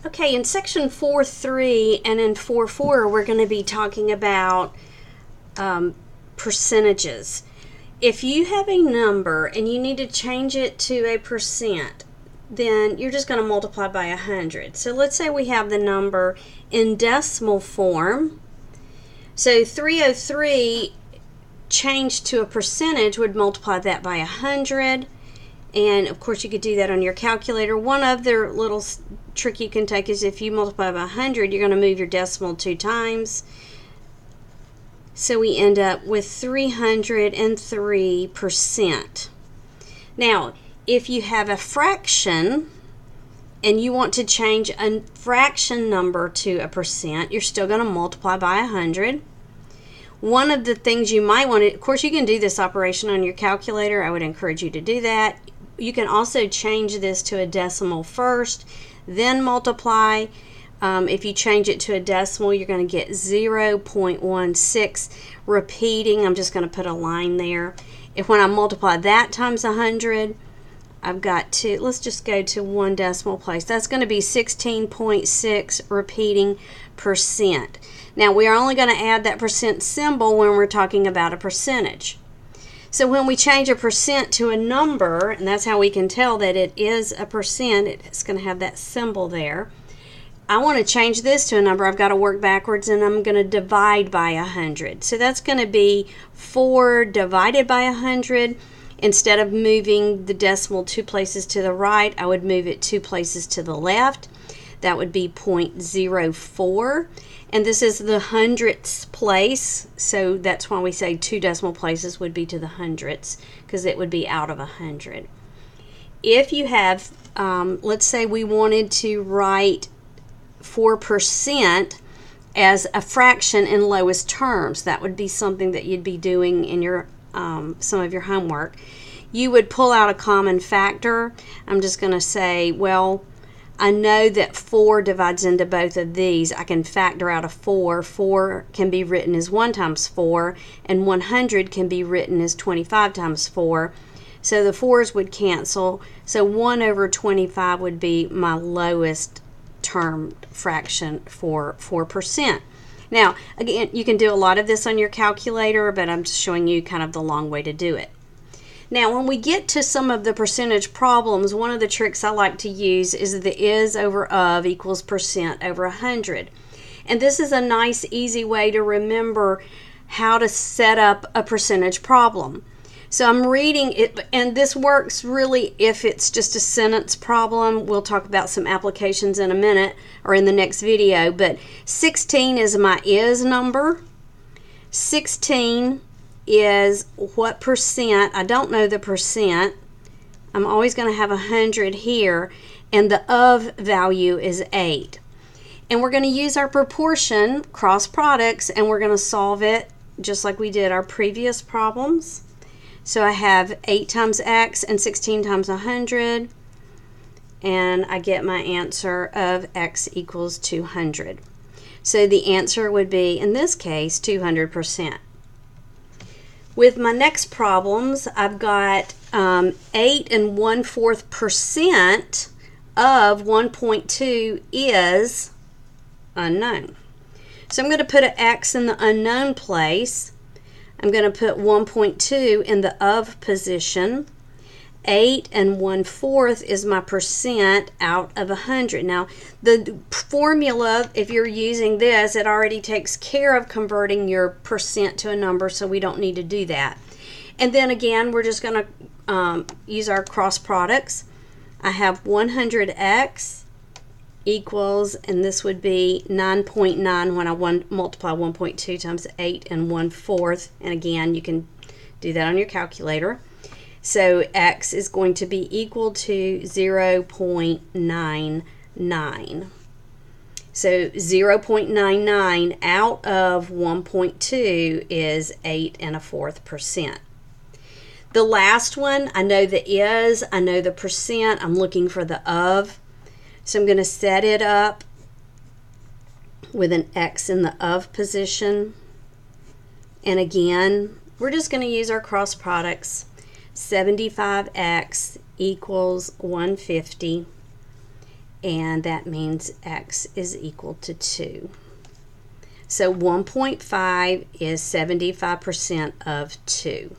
Okay, in section 4.3 and in 4.4, we're going to be talking about percentages. If you have a number and you need to change it to a percent, then you're just going to multiply by 100. So let's say we have the number in decimal form. So 303 changed to a percentage would multiply that by 100. And of course you could do that on your calculator. One other little trick you can take is if you multiply by 100, you're going to move your decimal 2 times. So we end up with 303%. Now, if you have a fraction and you want to change a fraction number to a percent, you're still going to multiply by 100. One of the things you might want to, of course you can do this operation on your calculator. I would encourage you to do that. You can also change this to a decimal first, then multiply. If you change it to a decimal, you're going to get 0.16. Repeating, I'm just going to put a line there. If when I multiply that times 100, I've got to, let's just go to one decimal place. That's going to be 16.6 repeating percent. Now, we are only going to add that percent symbol when we're talking about a percentage. So when we change a percent to a number, and that's how we can tell that it is a percent, it's going to have that symbol there. I want to change this to a number. I've got to work backwards, and I'm going to divide by 100. So that's going to be 4 divided by 100. Instead of moving the decimal 2 places to the right, I would move it 2 places to the left. That would be 0.04. And this is the hundredths place, so that's why we say 2 decimal places would be to the hundredths, because it would be out of 100. If you have, let's say we wanted to write 4% as a fraction in lowest terms, that would be something that you'd be doing in your some of your homework. You would pull out a common factor. I'm just going to say, well, I know that 4 divides into both of these. I can factor out a 4. 4 can be written as 1 times 4, and 100 can be written as 25 times 4. So the 4's would cancel. So 1 over 25 would be my lowest term fraction for 4%. Now, again, you can do a lot of this on your calculator, but I'm just showing you kind of the long way to do it. Now, when we get to some of the percentage problems, one of the tricks I like to use is the is over of equals percent over 100. And this is a nice, easy way to remember how to set up a percentage problem. So I'm reading it, and this works really if it's just a sentence problem. We'll talk about some applications in a minute or in the next video, but 16 is my is number. 16 is what percent. I don't know the percent. I'm always going to have 100 here, and the of value is 8. And we're going to use our proportion cross products, and we're going to solve it just like we did our previous problems. So I have 8 times x and 16 times 100, and I get my answer of x equals 200. So the answer would be, in this case, 200%. With my next problems, I've got 8 1/4% of 1.2 is unknown. So I'm going to put an x in the unknown place. I'm going to put 1.2 in the of position. 8 1/4 is my percent out of 100. Now, the formula, if you're using this, it already takes care of converting your percent to a number, so we don't need to do that. And then again, we're just going to use our cross products. I have 100x equals, and this would be 9.9 when I multiply 1.2 times 8 1/4. And again, you can do that on your calculator. So x is going to be equal to 0.99. So 0.99 out of 1.2 is 8 1/4%. The last one, I know the is, I know the percent, I'm looking for the of. So I'm going to set it up with an x in the of position. And again, we're just going to use our cross products. 75x equals 150. and that means x is equal to 2. So 1.5 is 75% of 2.